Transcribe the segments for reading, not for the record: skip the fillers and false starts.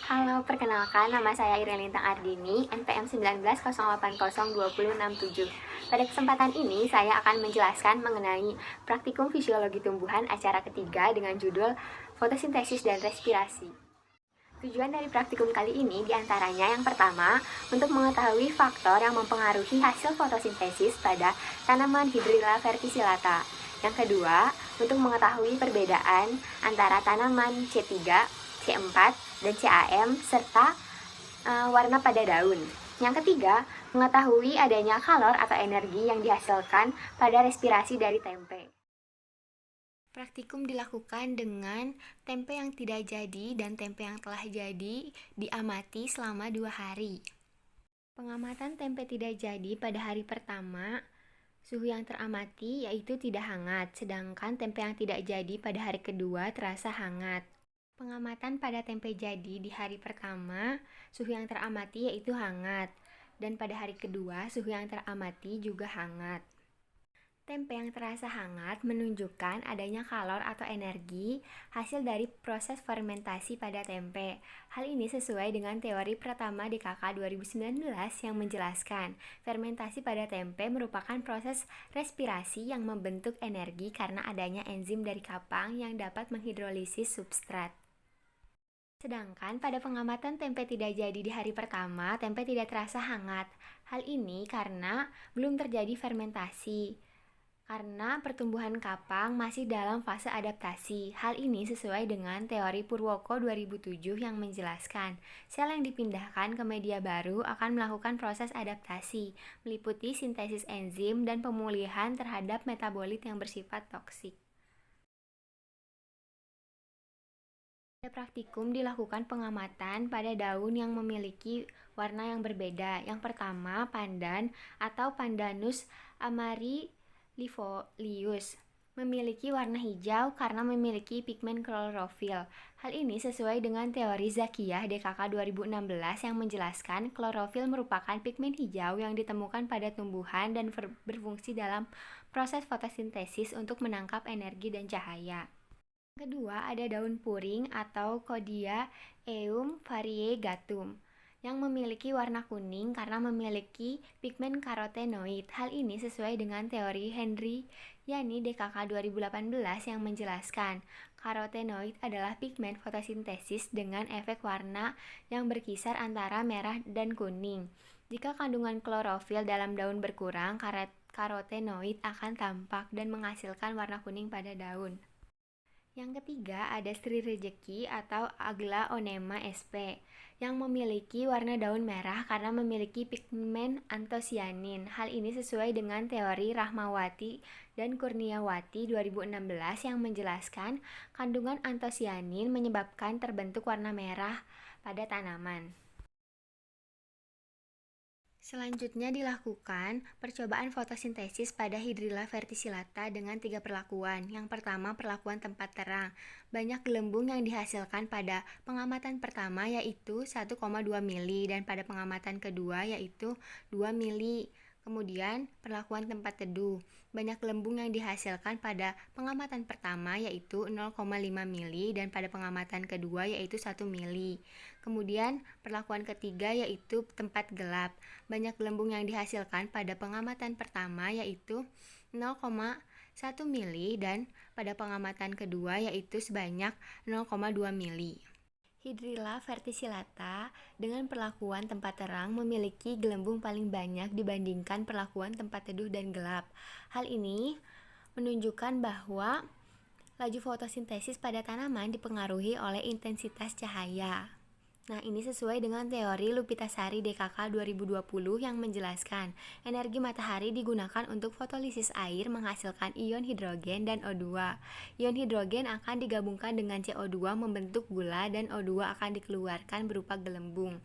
Halo, perkenalkan nama saya Irene Lintang Ardini, NPM 1908020067. Pada kesempatan ini, saya akan menjelaskan mengenai praktikum fisiologi tumbuhan acara ketiga dengan judul fotosintesis dan respirasi. Tujuan dari praktikum kali ini diantaranya yang pertama, untuk mengetahui faktor yang mempengaruhi hasil fotosintesis pada tanaman Hydrilla verticillata. Yang kedua, untuk mengetahui perbedaan antara tanaman C3, C4, dan CAM serta warna pada daun. Yang ketiga, mengetahui adanya kalor atau energi yang dihasilkan pada respirasi dari tempe. Praktikum dilakukan dengan tempe yang tidak jadi dan tempe yang telah jadi diamati selama 2 hari. Pengamatan tempe tidak jadi pada hari pertama, suhu yang teramati yaitu tidak hangat, sedangkan tempe yang tidak jadi pada hari kedua terasa hangat. Pengamatan pada tempe jadi di hari pertama, suhu yang teramati yaitu hangat, dan pada hari kedua suhu yang teramati juga hangat. Tempe yang terasa hangat menunjukkan adanya kalor atau energi hasil dari proses fermentasi pada tempe. Hal ini sesuai dengan teori Pratama DKK 2019 yang menjelaskan fermentasi pada tempe merupakan proses respirasi yang membentuk energi karena adanya enzim dari kapang yang dapat menghidrolisis substrat. Sedangkan pada pengamatan tempe tidak jadi di hari pertama, tempe tidak terasa hangat. Hal ini karena belum terjadi fermentasi. Karena pertumbuhan kapang masih dalam fase adaptasi. Hal ini sesuai dengan teori Purwoko 2007 yang menjelaskan sel yang dipindahkan ke media baru akan melakukan proses adaptasi, meliputi sintesis enzim dan pemulihan terhadap metabolit yang bersifat toksik. Pada praktikum dilakukan pengamatan pada daun yang memiliki warna yang berbeda. Yang pertama, pandan atau Pandanus amarylifolius memiliki warna hijau karena memiliki pigmen klorofil. Hal ini sesuai dengan teori Zakiyah DKK 2016 yang menjelaskan klorofil merupakan pigmen hijau yang ditemukan pada tumbuhan dan berfungsi dalam proses fotosintesis untuk menangkap energi dan cahaya. Kedua, ada daun puring atau Codia eum variegatum yang memiliki warna kuning karena memiliki pigmen karotenoid. Hal ini sesuai dengan teori Henry Yani DKK 2018 yang menjelaskan karotenoid adalah pigmen fotosintesis dengan efek warna yang berkisar antara merah dan kuning. Jika kandungan klorofil dalam daun berkurang, karotenoid akan tampak dan menghasilkan warna kuning pada daun. Yang ketiga ada Sri Rejeki atau Aglaonema sp yang memiliki warna daun merah karena memiliki pigmen antosianin. Hal ini sesuai dengan teori Rahmawati dan Kurniawati 2016 yang menjelaskan kandungan antosianin menyebabkan terbentuk warna merah pada tanaman. Selanjutnya dilakukan percobaan fotosintesis pada Hydrilla verticillata dengan 3 perlakuan. Yang pertama, perlakuan tempat terang. Banyak gelembung yang dihasilkan pada pengamatan pertama yaitu 1,2 mili dan pada pengamatan kedua yaitu 2 mili. Kemudian, perlakuan tempat teduh. Banyak gelembung yang dihasilkan pada pengamatan pertama yaitu 0,5 mili dan pada pengamatan kedua yaitu 1 mili. Kemudian, perlakuan ketiga yaitu tempat gelap. Banyak gelembung yang dihasilkan pada pengamatan pertama yaitu 0,1 mili dan pada pengamatan kedua yaitu sebanyak 0,2 mili. Hydrilla verticillata dengan perlakuan tempat terang memiliki gelembung paling banyak dibandingkan perlakuan tempat teduh dan gelap. Hal ini menunjukkan bahwa laju fotosintesis pada tanaman dipengaruhi oleh intensitas cahaya. Nah, ini sesuai dengan teori Lupitasari DKK 2020 yang menjelaskan energi matahari digunakan untuk fotolisis air menghasilkan ion hidrogen dan O2. Ion hidrogen akan digabungkan dengan CO2 membentuk gula dan O2 akan dikeluarkan berupa gelembung.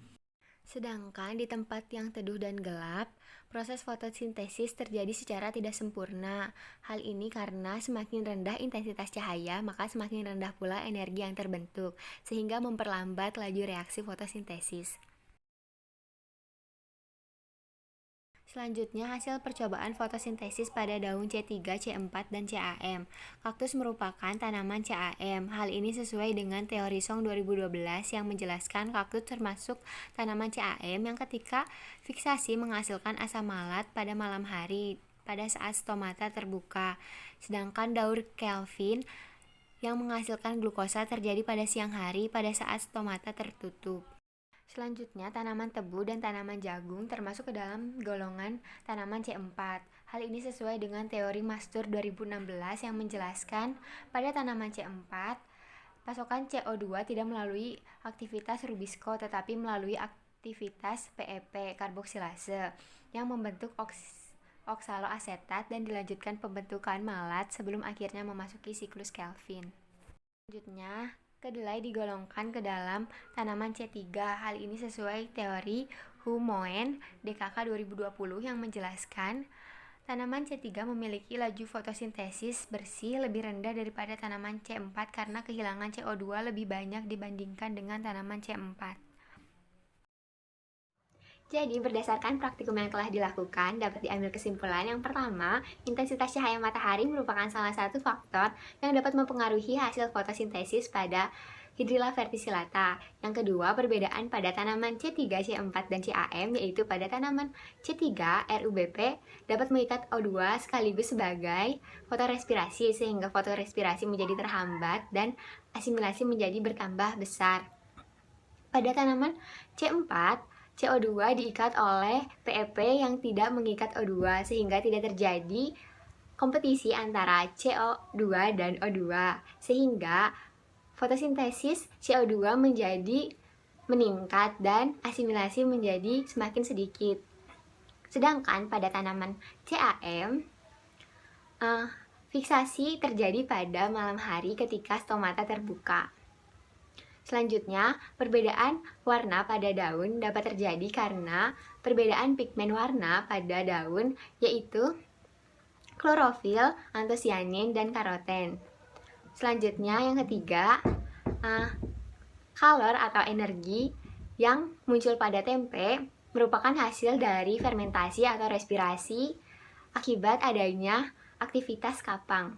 Sedangkan di tempat yang teduh dan gelap, proses fotosintesis terjadi secara tidak sempurna. Hal ini karena semakin rendah intensitas cahaya, maka semakin rendah pula energi yang terbentuk, sehingga memperlambat laju reaksi fotosintesis. Selanjutnya, hasil percobaan fotosintesis pada daun C3, C4, dan CAM. Kaktus merupakan tanaman CAM. Hal ini sesuai dengan teori Song 2012 yang menjelaskan kaktus termasuk tanaman CAM yang ketika fiksasi menghasilkan asam malat pada malam hari pada saat stomata terbuka. Sedangkan daun Kelvin yang menghasilkan glukosa terjadi pada siang hari pada saat stomata tertutup. Selanjutnya, tanaman tebu dan tanaman jagung termasuk ke dalam golongan tanaman C4. Hal ini sesuai dengan teori Mastur 2016 yang menjelaskan pada tanaman C4, pasokan CO2 tidak melalui aktivitas Rubisco tetapi melalui aktivitas PEP, karboksilase, yang membentuk oksaloasetat dan dilanjutkan pembentukan malat sebelum akhirnya memasuki siklus Kelvin. Selanjutnya, kedelai digolongkan ke dalam tanaman C3. Hal ini sesuai teori Hu Moen DKK 2020 yang menjelaskan tanaman C3 memiliki laju fotosintesis bersih lebih rendah daripada tanaman C4 karena kehilangan CO2 lebih banyak dibandingkan dengan tanaman C4. Jadi, berdasarkan praktikum yang telah dilakukan, dapat diambil kesimpulan yang pertama, intensitas cahaya matahari merupakan salah satu faktor yang dapat mempengaruhi hasil fotosintesis pada Hydrilla verticillata. Yang kedua, perbedaan pada tanaman C3, C4, dan CAM, yaitu pada tanaman C3, RUBP dapat mengikat O2 sekaligus sebagai fotorespirasi, sehingga fotorespirasi menjadi terhambat dan asimilasi menjadi bertambah besar. Pada tanaman C4, CO2 diikat oleh PEP yang tidak mengikat O2 sehingga tidak terjadi kompetisi antara CO2 dan O2 sehingga fotosintesis CO2 menjadi meningkat dan asimilasi menjadi semakin sedikit. Sedangkan pada tanaman CAM, fiksasi terjadi pada malam hari ketika stomata terbuka. Selanjutnya, perbedaan warna pada daun dapat terjadi karena perbedaan pigmen warna pada daun, yaitu klorofil, antosianin, dan karoten. Selanjutnya, yang ketiga, kalor atau energi yang muncul pada tempe merupakan hasil dari fermentasi atau respirasi akibat adanya aktivitas kapang.